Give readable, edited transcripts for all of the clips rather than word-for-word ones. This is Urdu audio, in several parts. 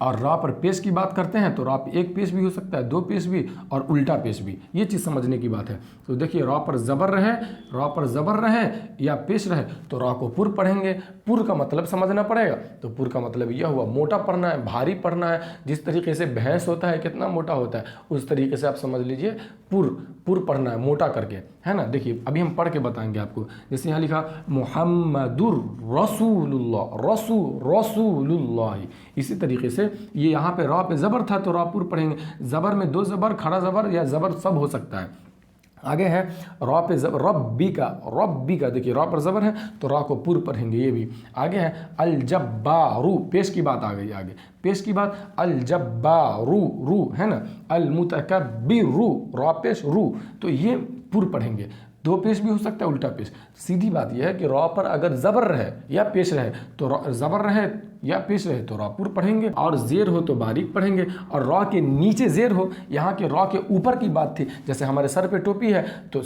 اور را پر پیش کی بات کرتے ہیں تو را پہ ایک پیش بھی ہو سکتا ہے، دو پیش بھی اور الٹا پیش بھی، یہ چیز سمجھنے کی بات ہے۔ تو دیکھیے را پر زبر رہے یا پیش رہے تو را کو پر پڑھیں گے۔ پر کا مطلب سمجھنا پڑے گا، تو پر کا مطلب یہ ہوا موٹا پڑھنا ہے، بھاری پڑھنا ہے۔ جس طریقے سے بھینس ہوتا ہے کتنا موٹا ہوتا ہے، اس طریقے سے آپ سمجھ لیجئے پر پڑھنا ہے موٹا کر کے، ہے نا۔ دیکھیے ابھی ہم پڑھ کے بتائیں گے آپ کو، جیسے یہاں لکھا محمد الرسول اللہ، رسول اللہ، اسی طریقے سے یہ یہاں پہ را پہ زبر تھا تو را پر پڑھیں گے۔ زبر میں دو زبر، کھڑا زبر یا زبر سب ہو سکتا ہے۔ آگے ہے را پہ زبر، ربی کا دیکھیے را پر زبر ہے تو را کو پر پڑھیں گے، یہ بھی۔ آگے ہے الجبارو، پیش کی بات آ گئی، آگے پیش کی بات، الجبارو رو ہے نا، المتکبر را پیش رو، تو یہ پر پڑھیں گے۔ دو پیش بھی ہو سکتا ہے، الٹا پیش۔ سیدھی بات یہ ہے کہ را پر اگر زبر رہے یا پیش رہے تو زبر رہے یا پیش رہے تو را پر پڑھیں گے، اور زیر ہو تو باریک پڑھیں گے، اور را کے نیچے زیر ہو، یہاں کے را کے اوپر کی بات تھی، جیسے ہمارے سر پہ ٹوپی ہے تو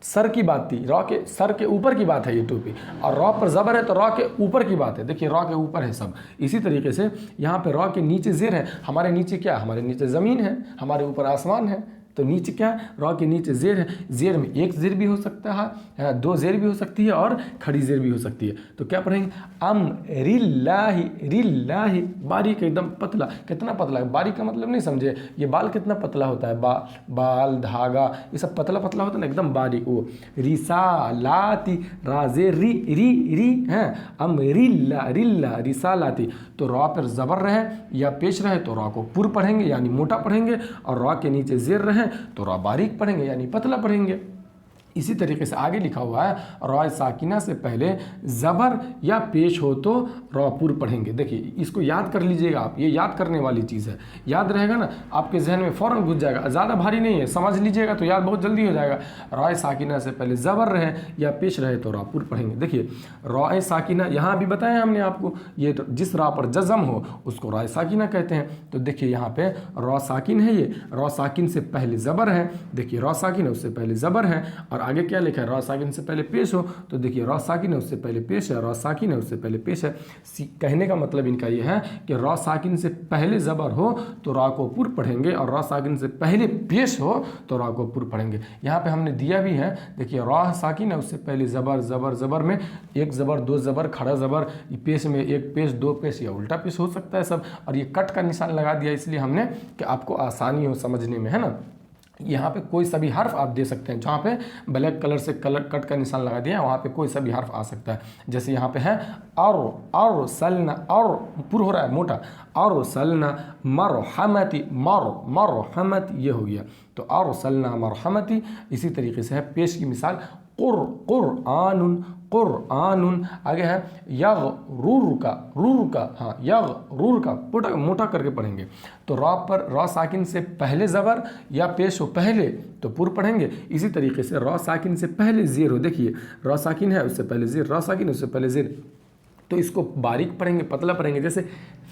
سر کی بات تھی، را کے سر کے اوپر کی بات ہے یہ ٹوپی، اور را پر زبر ہے تو را کے اوپر کی بات ہے۔ دیکھیے را کے اوپر ہے سب، اسی طریقے سے یہاں پہ را کے نیچے زیر ہے۔ ہمارے نیچے کیا ہے؟ ہمارے نیچے زمین ہے، ہمارے اوپر آسمان ہے، تو نیچے کیا ہے؟ را کے نیچے زیر ہے۔ زیر میں ایک زیر بھی ہو سکتا ہے، دو زیر بھی ہو سکتی ہے، اور کھڑی زیر بھی ہو سکتی ہے۔ تو کیا پڑھیں گے؟ رلہ، باریک ایک دم پتلا، کتنا پتلا ہے؟ باریک کا مطلب نہیں سمجھے، یہ بال کتنا پتلا ہوتا ہے، بال دھاگا یہ سب پتلا پتلا ہوتا ہے نا، ایک دم باریک۔ وہ رسالاتی، رازے ری ہیں، رلہ رسالاتی، تو را پر زبر رہے یا پیش رہے تو را کو پر پڑھیں گے یعنی موٹا پڑھیں گے، اور را کے نیچے زیر رہے تو را باریک پڑھیں گے یعنی پتلا پڑھیں گے۔ اسی طریقے سے آگے لکھا ہوا ہے را ساکنہ سے پہلے زبر یا پیش ہو تو را پر پڑھیں گے۔ دیکھیے اس کو یاد کر لیجئے گا آپ، یہ یاد کرنے والی چیز ہے، یاد رہے گا نا آپ کے ذہن میں فوراً گھس جائے گا، زیادہ بھاری نہیں ہے، سمجھ لیجئے گا تو یاد بہت جلدی ہو جائے گا۔ را ساکنہ سے پہلے زبر رہے یا پیش رہے تو را پر پڑھیں گے۔ دیکھیے را ساکنہ یہاں بھی بتایا ہم نے آپ کو، یہ جس را پر جزم ہو اس کو را ساکنہ کہتے ہیں۔ تو دیکھیے یہاں پہ را ساکن ہے، یہ را ساکن سے پہلے زبر ہے، دیکھیے را ساکن ہے اس سے پہلے زبر ہے، اور آگے کیا لکھا ہے؟ را ساکن سے پہلے پیش ہو، تو دیکھیے را ساکن ہے اس سے پہلے پیش ہے، را ساکن ہے اس سے پہلے پیش ہے۔ کہنے کا مطلب ان کا یہ ہے کہ را ساکن سے پہلے زبر ہو تو را کو پر پڑھیں گے، اور را ساکن سے پہلے پیش ہو تو را کو پر پڑھیں گے۔ یہاں پہ ہم نے دیا بھی ہے، دیکھیے را ساکن ہے اس سے پہلے زبر میں ایک زبر، دو زبر، کھڑا زبر، پیش میں ایک پیش، دو پیش یا الٹا پیش ہو سکتا ہے سب، اور یہ کٹ کا نشان لگا دیا اس لیے ہم نے کہ آپ کو آسانی ہو سمجھنے میں، ہے نا۔ یہاں پہ کوئی سا بھی حرف آپ دے سکتے ہیں، جہاں پہ بلیک کلر سے کٹ کا نشان لگا دیا ہے وہاں پہ کوئی سا بھی حرف آ سکتا ہے۔ جیسے یہاں پہ ہے اور سلنا، اور پر ہو رہا ہے موٹا، اور سلنا مرحمتی، مرحمت یہ ہو گیا، تو اور سلنا مرحمتی۔ اسی طریقے سے ہے پیش کی مثال قرآن، آگے ہے یغرور کا، ہاں یغرور کا موٹا کر کے پڑھیں گے۔ تو را پر را ساکن سے پہلے زبر یا پیش ہو پہلے تو پر پڑھیں گے۔ اسی طریقے سے را ساکن سے پہلے زیر ہو، دیکھیے را ساکن ہے اس سے پہلے زیر، را ساکن ہے اس سے پہلے زیر، تو اس کو باریک پڑھیں گے، پتلا پڑھیں گے۔ جیسے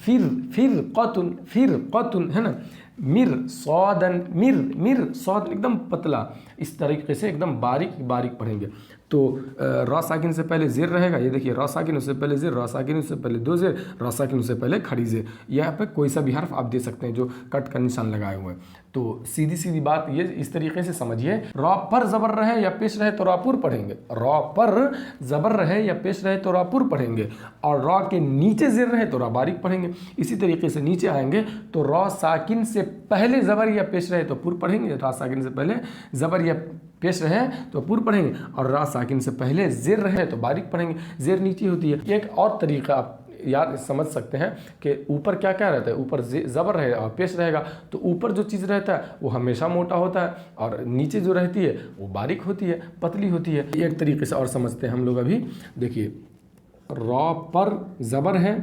فرقتن ہے نا، مرصادن ایک دم پتلا، اس طریقے سے ایک دم باریک پڑھیں گے۔ تو را ساکن سے پہلے زیر رہے گا، یہ دیکھیے را ساکن اس سے پہلے زیر، را ساکن اس سے پہلے دو زیر، را ساکن اس سے پہلے کھڑی زیر۔ یہاں پہ کوئی سا بھی حرف آپ دے سکتے ہیں جو کٹ کا نشان لگائے ہوئے ہیں۔ تو سیدھی بات یہ اس طریقے سے سمجھیے، را پر زبر رہے یا پیش رہے تو را پر پڑھیں گے، را پر زبر رہے یا پیش رہے تو را پر پڑھیں گے، اور را کے نیچے زیر رہے تو را باریک پڑھیں گے۔ اسی طریقے سے نیچے آئیں گے تو را ساکن سے پہلے زبر یا پیش رہے تو پر پڑھیں گے، را ساکن سے پہلے زبر یا پیش رہے تو پر پڑھیں گے، اور را ساکن سے پہلے زیر رہے تو باریک پڑھیں گے، زیر نیچے ہوتی ہے۔ ایک اور طریقہ آپ یاد سمجھ سکتے ہیں کہ اوپر کیا رہتا ہے، اوپر زبر رہے اور پیش رہے گا تو اوپر جو چیز رہتا ہے وہ ہمیشہ موٹا ہوتا ہے، اور نیچے جو رہتی ہے وہ باریک ہوتی ہے، پتلی ہوتی ہے۔ ایک طریقے سے اور سمجھتے ہیں ہم لوگ ابھی، دیکھیے را پر زبر ہے،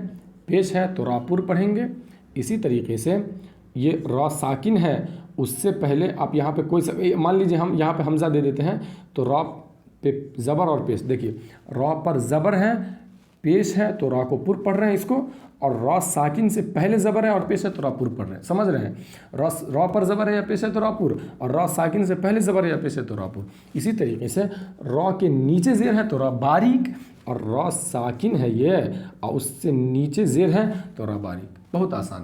پیش ہے تو را پر پڑھیں گے۔ اسی طریقے سے یہ را ساکن ہے اس سے پہلے آپ یہاں پہ کوئی سا، مان لیجیے ہم یہاں پہ حمزہ دے دیتے ہیں تو را پہ زبر اور پیش، دیکھیے را پر زبر ہے، پیش ہے تو را کو پر پڑھ رہے ہیں اس کو، اور را ساکن سے پہلے زبر ہے اور پیش ہے تو را پر پڑھ رہے ہیں، سمجھ رہے ہیں۔ را پر زبر ہے یا پیش ہے تو را پر، اور را ساکن سے پہلے زبر ہے یا پیش ہے تو را پر۔ اسی طریقے سے را کے نیچے زیر ہے تو را باریک، اور را ساکن ہے یہ اور اس سے نیچے زیر ہے تو را باریک، بہت آسان۔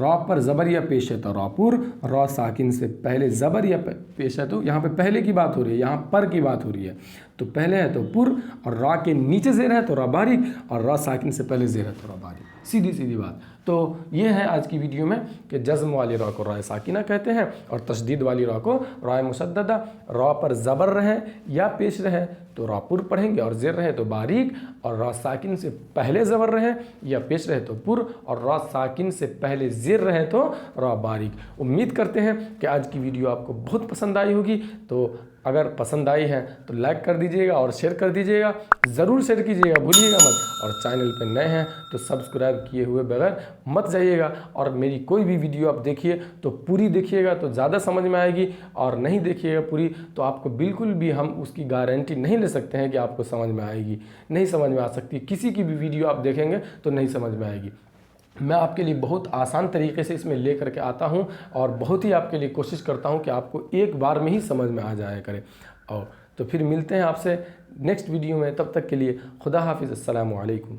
را پر زبر یا پیش ہے تو راپور، را ساکن سے پہلے زبر یا پیش ہے تو یہاں پہ پہلے کی بات ہو رہی ہے، یہاں پر کی بات ہو رہی ہے، تو پہلے ہے تو پر، اور را کے نیچے زیر ہے تو را باریک، اور را ساکن سے پہلے زیر ہے تو را باریک، سیدھی سیدھی بات۔ تو یہ ہے آج کی ویڈیو میں کہ جزم والی را کو رائے ساکنہ کہتے ہیں اور تشدید والی را کو رائے مشددہ۔ را پر زبر رہے یا پیش رہے تو را پر پڑھیں گے، اور زیر رہے تو باریک، اور را ساکن سے پہلے زبر رہے یا پیش رہے تو پر، اور را ساکن سے پہلے زیر رہے تو را باریک۔ امید کرتے ہیں کہ آج کی ویڈیو آپ کو بہت پسند آئی ہوگی، تو اگر پسند آئی ہے تو لائک کر دیجئے گا اور شیئر کر دیجئے گا، ضرور شیئر کیجئے گا، بھولیے گا مت، اور چینل پہ نئے ہیں تو سبسکرائب کیے ہوئے بغیر مت جائیے گا، اور میری کوئی بھی ویڈیو آپ دیکھیے تو پوری دیکھیے گا تو زیادہ سمجھ میں آئے گی، اور نہیں دیکھیے گا پوری تو آپ کو بالکل بھی ہم اس کی گارنٹی نہیں لے سکتے ہیں کہ آپ کو سمجھ میں آئے گی، نہیں سمجھ میں آ سکتی، کسی کی بھی ویڈیو آپ دیکھیں گے تو نہیں سمجھ میں آئے گی۔ میں آپ کے لیے بہت آسان طریقے سے اس میں لے کر کے آتا ہوں، اور بہت ہی آپ کے لیے کوشش کرتا ہوں کہ آپ کو ایک بار میں ہی سمجھ میں آ جایا کرے۔ اور تو پھر ملتے ہیں آپ سے نیکسٹ ویڈیو میں، تب تک کے لیے خدا حافظ، السلام علیکم۔